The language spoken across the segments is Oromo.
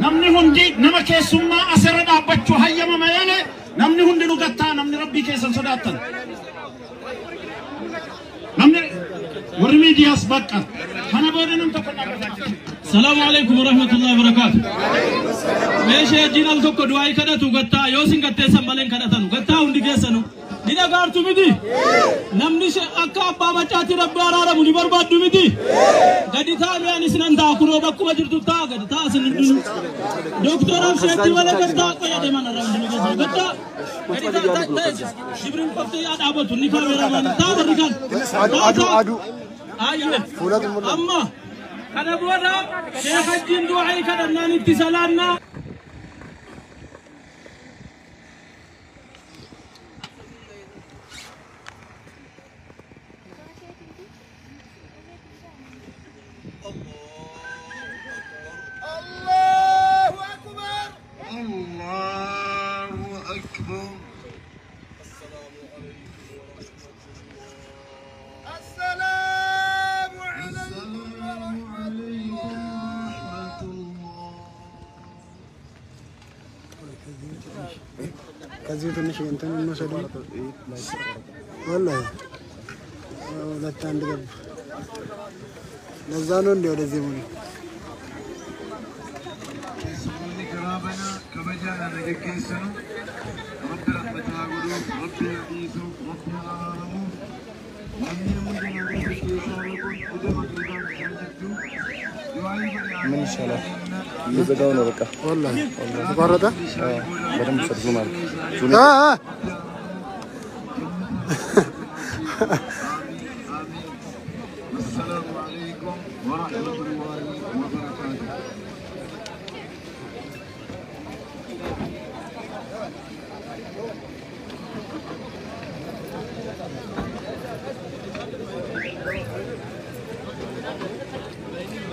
namni hundi nama keessummaa asirra dhaabbachuu hayyama malee namni hundi nu gattaa namni rabbii keessan sodaatan namni warri miidiyaas bakka kana booda nam tokko dhaabbata. Salaamu alaykum wa rahmatullahi wa barakatuh. Meeshee jiinal tokko du'aa kadhatu gattaa yoo sin gatteessan malee kadhatanu gattaa hundi keessanu dina gaartu miti namni akka abbaa macaati rabbi araaramu ni barbaaddu miti gadi taa'ee anis nan ta'a kunoo bakkuma jirtu ta'a gadi ta'a sin hundinu doktora Sheetti wala gattaa qoyade mana ramdinu gattaa gadi ta'a Jibril qofti yaa dhaabatu ni kaameeramaan ta'a warri kan adu ayye amma kana booda Sheekh Hajjiin du'aa kadhannaan itti salaannaa. كذي تنشي أنت من مسؤول والله ولا تندرب نزانون ديو دزيموني سمعني كرامنا كما جاءنا نجكيسنا رب رحمتنا قلوب رب يعيسو رب العالمين أمين مدنا نجكيسنا من شاء الله يزداون بقى والله تبارده بدم سرزونا السلام عليكم ورحمة الله وبركاته.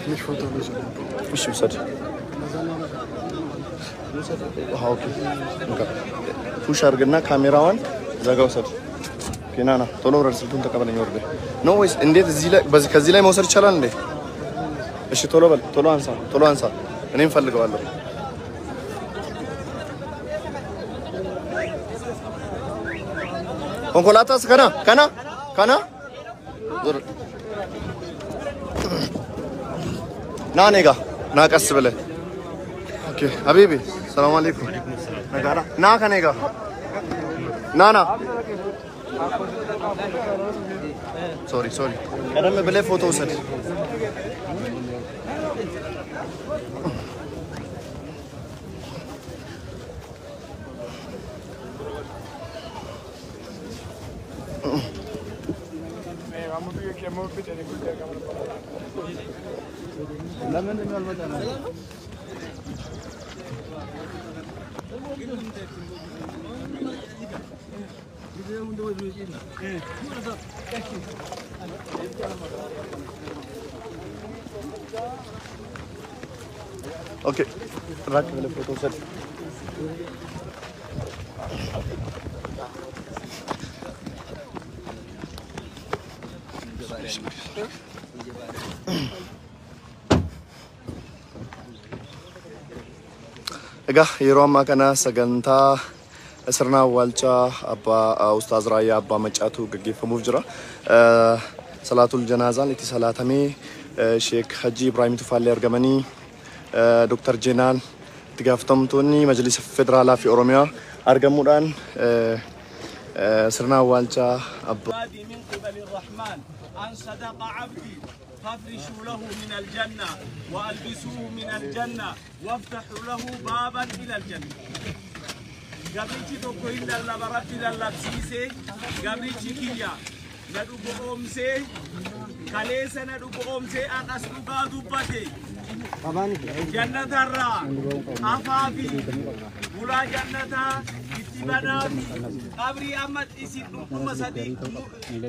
مش فوتو مش مسد اوكي ፑሽ አድርግና ካሜራዋን ዘጋው ሰድ ኬናና ቶሎ ወረድ ስልኩን ተቀበለኝ ወርደ ኖ ወይስ እንዴት እዚህ ላይ በዚህ ከዚህ ላይ መውሰድ ይችላል እንዴ? እሺ ቶሎ በል ቶሎ አንሳ እኔም ፈልገዋለሁ። ኮንኮላታስ ከና ና ኔጋ ና ቀስ ብለህ ኦኬ ሀቢቢ ሰላም አለይኩም ነጋራ ና ከኔጋ ና ሶሪ ቀደም ብለህ ፎቶ ውሰድ። اوكي راك من الفوتو سد اگه يروم ما كنا سجنتا اسرنا والچا ابا استاذ رايا ابا مچاتو گگي فموجرا صلاه الجنازه لتي صلاتمي شيخ حجي ابراهيم تفالي ارغمني دكتور جنان تغافتمتوني مجلس فدرال في اوروميا ارغمودان سرنا والچا ابا من قبل الرحمن ان صدق عبدي فافرشوا له من الجنه والبسوه من الجنه وافتحوا له بابا الى الجنه. Gabrichi tokko hindalla baratti dallabsiise gabrichi kiyya na dhugoomse kaleessa na dhugoomse anas dhugaa dubbate jannatarra afaafi bulaa jannataa itti banaafi qabrii amma isin dhuguma sadii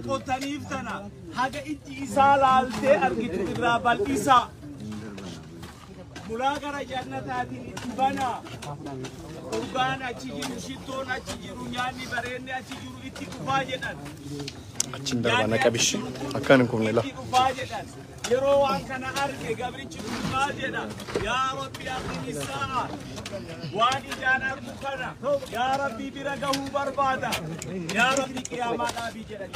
qottaniif tana haga itti isaa laaltee argitu irraa bal'isa bulaa gara jannataatiin itti banaa urgaan achi jiru shittoon achi jiru nyaanni bareenni achi jiru itti dhufaa jedhan Achin darbana qabishi akkan kun lela yeroo waan kana arge gabrichi dubbaa jedha yaa rabbi aqimi saa waan ijaan argu kana yaa rabbi bira gahuu barbaada yaa rabbi qiyaamaa dhaabii jedha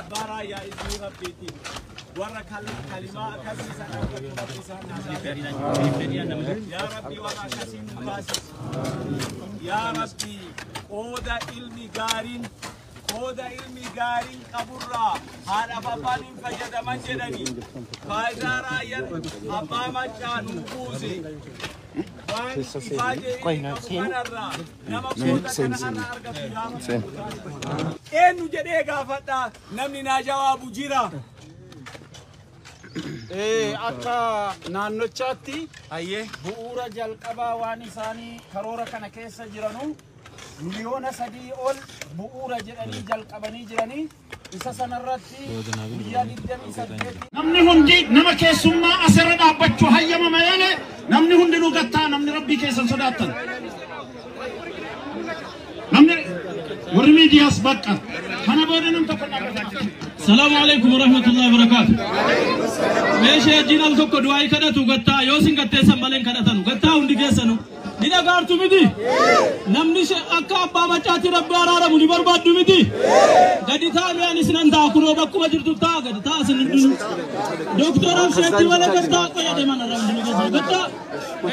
abbaaraa yaa isii rabbiitiin warra kalimaa akkasii san argatu rabbi isaan yaa rabbi warra akkasii nu taasisi yaa rabbi qooda ilmi gaariin Oda ilmi gaariin qaburraa haadha abbaan hin fayyadaman jedhanii faayidaa raayyan abbaa maccaa nu buuse waan ifaajee kanarraa nama qooda kana ana argatu eenyu jedhee gaafadha namni naa jawaabu jira. Akka naannochaatti bu'uura jalqabaa waan isaanii karoora kana keessa jiranu miliyoona 3 ol bu'uura jedhanii jalqabanii jiranii isa sanarratti guyyaa 28 namni hundi nama keessummaa asirra dhaabbachuu hayyama malee namni hundi nu gattaa namni rabbii keessan sodaatan namni warri miidiyaas bakka kana booda nam tokko dhaabbata. Salaamu alaykum wa rahmatullahi wa barakatuh. Meeshee jiinal tokko du'aa kadhatu gattaa yoo sin gatteessan malee kadhatanu gattaa hundi keessanu. Dina gartu miti namni akka abbaa macaati rabbi araaramu ni barbaaddu miti gadi taa'ee anis nan ta'a kunoo bakkuma jirtu ta'a gadi ta'a sin hundinu doktooraaf sheetti wala gaddaa qoyade mana ramdini gaddaa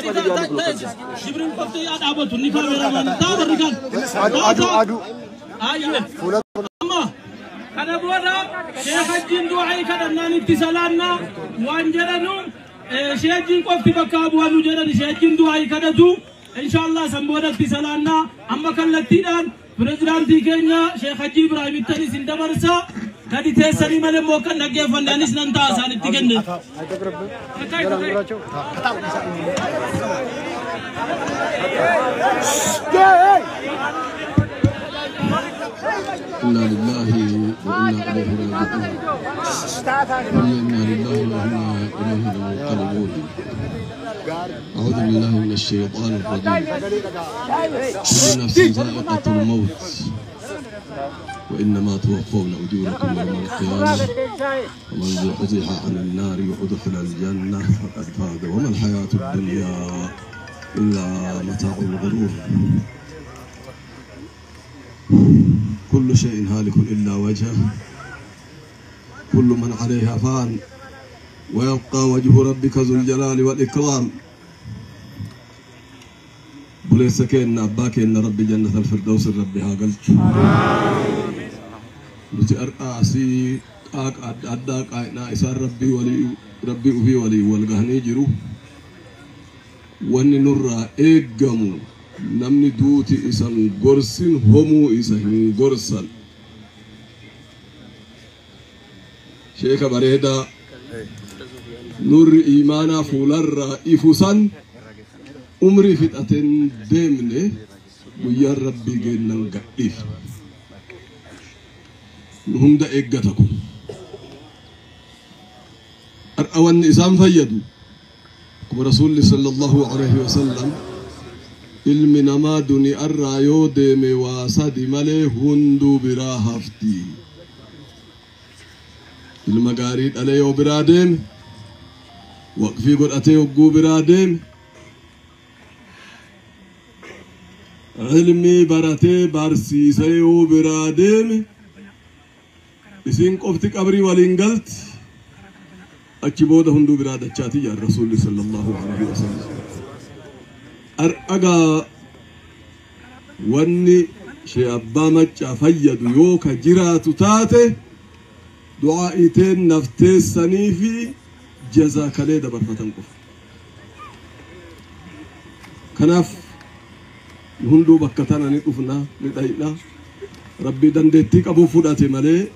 gadi ta'a jibriin qoftee yaa dhaabatu ni kaameeramaan ta'a barri kan adu ayye amma kana booda sheekhajiin du'aa kadhannaan itti salaannaa waan jedhanu sheekhiin qofti bakka bu'anu jedhani sheekhiin du'aa kadhatu inshallah samboodatti salaannaa amma kallattiidhaan pirezidaantii keenya Sheekh Haji Ibrahim ittanis hin dabarsa gadi teessanii malee immoo kan dhaggeeffannaanis nan ta'a isaanitti kenne. إنا لله وإنا إليه راجعون إنا لله وإنا إليه منقلبون أعوذ بالله من الشيطان الرجيم كل نفس ذائقة الموت وإنما توفون أجوركم يوم القيامة ومن زحزح عن النار وأدخل الجنة فقد فاز وما الحياة الدنيا إلا متاع الغرور كل شيء هالك إلا وجهه كل من عليها فان ويبقى وجه ربك ذو الجلال والإكرام بليس كأن أباك إن ربي جنة الفردوس ربها قلت نتأرأسي أداك أنا إسار ربي أبي ولي والقهني جرو واني نرى إيقامو namni duuti isan gorsin homuu isa hin gorsan sheeka bareedaa nurri imaanaa fuularraa ifusan umrii fixateen deemne guyyaan rabbii geennan gadhiif nu hunda eeggata kun har'a wanni isaan fayyadu kuma rasuulli sallallahu alaihi wasallam ilmi namaa duniyaarraa yoo deeme waa sadi malee hunduu biraa hafti ilma gaarii dhalee yoo biraa deeme waqfii godhatee hogguu biraa deeme ilmi baratee barsiisee yoo biraa deeme isin qofti qabrii waliin galti achi booda hunduu biraa dachaati yaa rasuulli sallallahu alaihi wasallam أرأجا واني شيء أبا مجا فيد يوكا جرات تاتي دعائتين نفتيس سنيفي جزاك ليدا برفتن قف كناف هندو بكتانا نقفنا نداينا ربي دندتك أبو فداتي مالي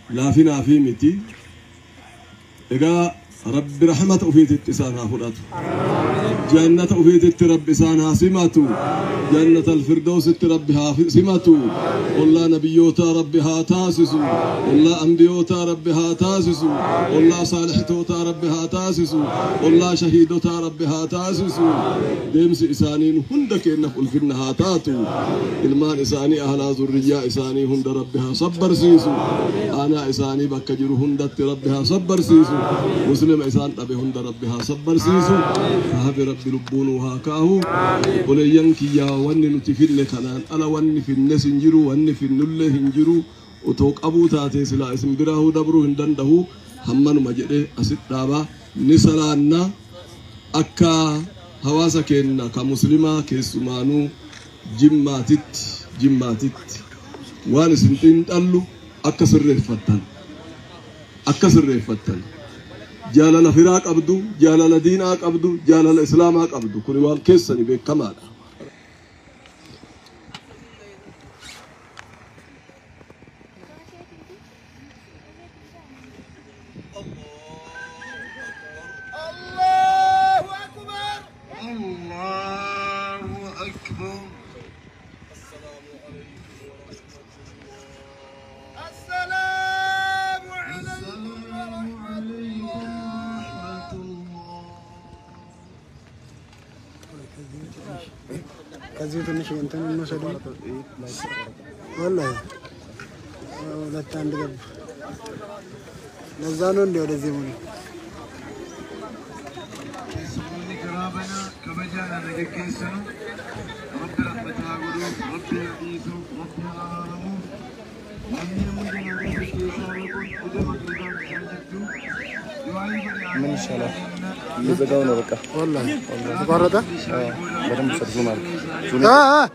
لا فينا في متي إذا رب رحمة أفيد التسانها فرات جنة أفيد رب سانها سماتو جنة الفردوس ربها سماتو والله نبيوتا ربها تاسسو والله أنبيوتا ربها تاسسو والله صالحتوتا ربها تاسسو والله شهيدوتا ربها تاسسو ديمس إسانين هندك إنك الفنها تاتو المان إساني أهلا ذرية إساني هند ربها صبر سيسو أنا إساني بكجر هندت ربها صبر سيسو مسلم إسان أبي هند ربها صبر سيسو فهب رب لبون وهاكاهو وليان كيا واني نتفل لكنان ألا واني في الناس انجرو واني في النل هنجرو وتوك أبو تاتي سلا اسم براه دبرو هندن دهو همانو مجده أسد دابا نسلانا أكا هواسا كينا كمسلمة كيسمانو جماتت واني سنتين تالو أكسر رفتن جالال فراق أبدو جالال دينك أبدو جالال إسلامك أبدو كل وان كيسني بكمال كذيت النشي أنت من نسلي والله لا تندقب نزانون دي ولا زموني سموني كرابنا كبجانا نجكيسنا رب رحمتها قلوب رب يعيسو رب يعارمو أمين مدنا نجكيسنا قدوة قدام شانجتو من شاء الله يبدأون بك والله تبرده بدهم يسرزون عليك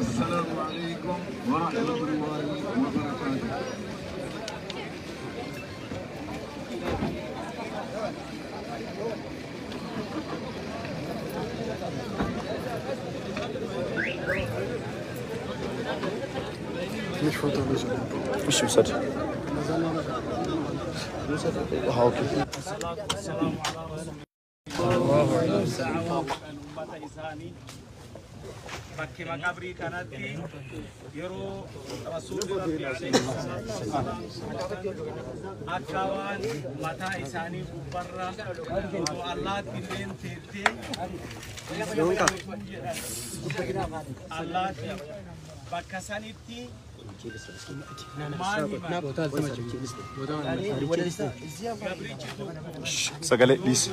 السلام عليكم ورحمة الله وبركاته مش فوتو مش مسد اوكي الصلاة والسلام على رسول الله دعوة أمة إساني بكي مقابري كانت يرو رسول ربي عليه الصلاة والسلام أكوان متى إساني ببرا الله تلين تيرتي الله بكسانيتي سجلت ليس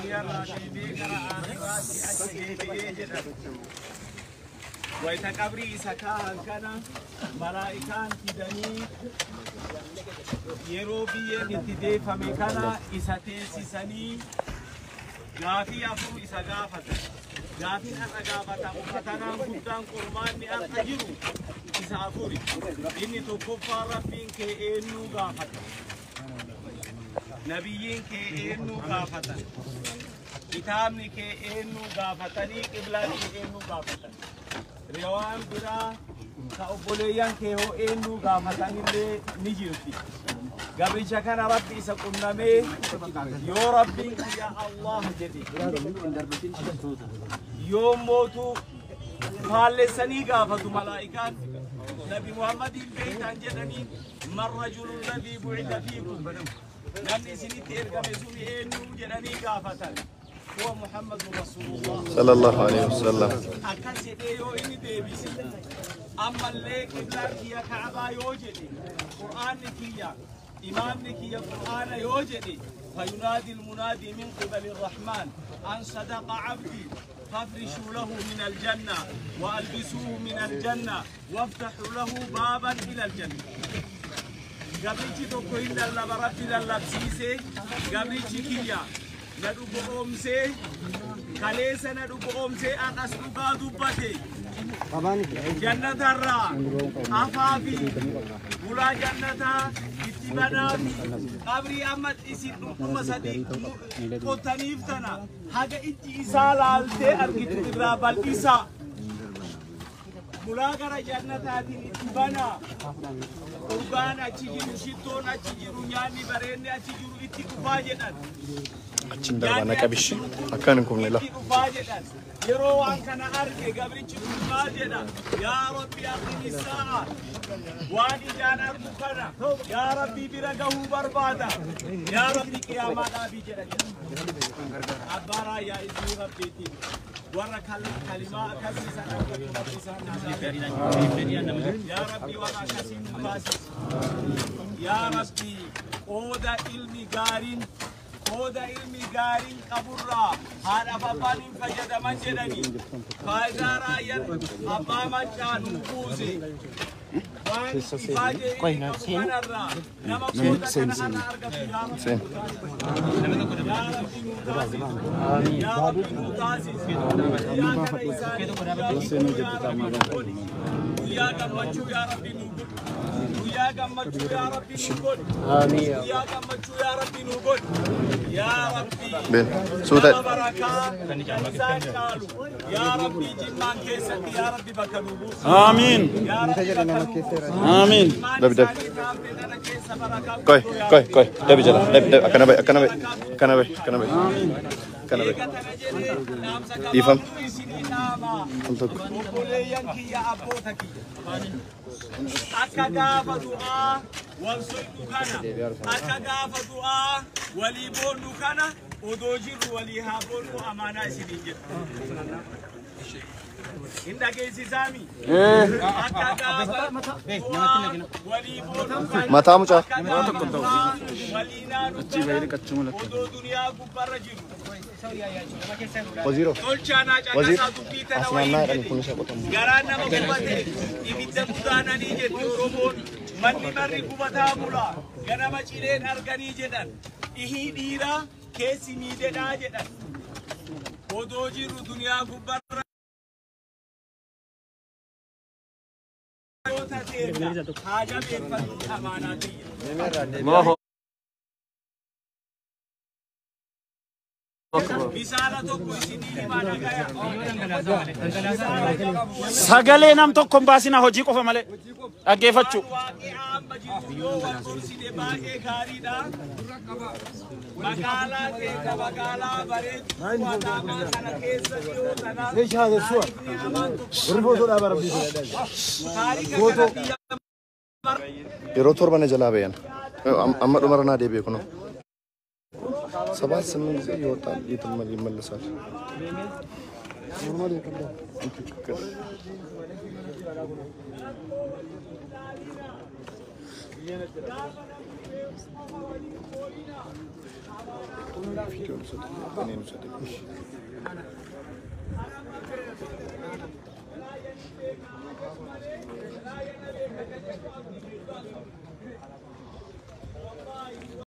ويتقبري سكان كان ملائكان تدني يروبي نتدي فمكانا إساتي سني غافي أفو إسقافة غافي أسقافة أمتنا قدام قرمان أخجرو إسافوري إني تكفى ربين كأنو غافة نبيين كأنو غافة كتابني كأنو غافتني قبلاني كأنو غافتني ريوان برا كأبوليان كهو إنو غافتني اللي نجيرتي قبل شكان ربي سكننا مي يو ربي يا الله جدي يوم موتو فالسني غافتو ملائكات نبي محمد البيت أنجدني من الرجل الذي بعث فيكم نمني سني تيرغم سوني إنو جدني غافتني هو محمد رسول الله صلى الله عليه وسلم أكاسي ديو إني ديبيسي أما اللي قبلان كيا كعبا يوجدي قرآن كيا إمام كيا قرآن يوجدي فينادي المنادي من قبل الرحمن أن صدق عبدي فافرشوا له من الجنة وألبسوه من الجنة وافتحوا له بابا إلى الجنة قبلتي تقول الله بربي للبسيسي قبلتي كيا ندوب أمسي كليس ندوب أمسي أقصد قادوبتي جنة الرا أفافي ولا جنة اتبنافي قبري أمت إسيد نقوم سدي قطنيفتنا حاجة إتي إسال آلتي أرقيت إقراب الإساء ملاقرة جنة بنا قربان أتجيرو شتون أتجيرو يعني بريني أتجيرو إتقفاجنا أتشين دربانا كابش أكانكم لله يروى كان أرجع قبل تجيبنا يا ربي أقم الساعة واني جان أرجوكنا يا ربي برجعه بربادا يا ربي قيامات أبي جرا أبارا يا إسمي ربي ورا كلمة كسيسا يا ربي ورا كسيم باسس يا ربي أودا علمي قارين Oda ilmi garin kaburra hada babanin fajada manjedani faizara yan abama chanu buze Koi na sen sen sen Ben, sudah. Ya Rabbi jimman kesati ya Rabbi bakalubu. Amin. Amin. Dabi. Koi. Dabi jalan. Dabi. Akan nabe. Ifam. Untuk. Akagafa du'a wansoitu kana akagafa du'a walibonu kana odojiru walihabonu amana isidinje inda keisi sami akagafa du'a walibonu kana Mata mucha. walina odo dunia gubbarra jiru Waziro. tolchana Wazir. chakasa dubita na Asnana kan wayinde kunusa kotam. Garana mabubate ibidda kudana ni jetti Oromoon manni marri gubataa bula ganama cileen arganii jedhan ihii dhiira keessi miidhedhaa jedhan odoo jirru duniyaa gubbarra haaja beeffatu amaanaa tiyya Sagalee nam tokko baasina hojii qofa malee dhaggeeffachuu. Yeroo torban jalaa bayan. Amma dhumarnaa deebi'e kunuun. Sabah senin ጊዜ ይወጣል ይመለሳል። ኖርማል ይከብዳል። ቪዲዮ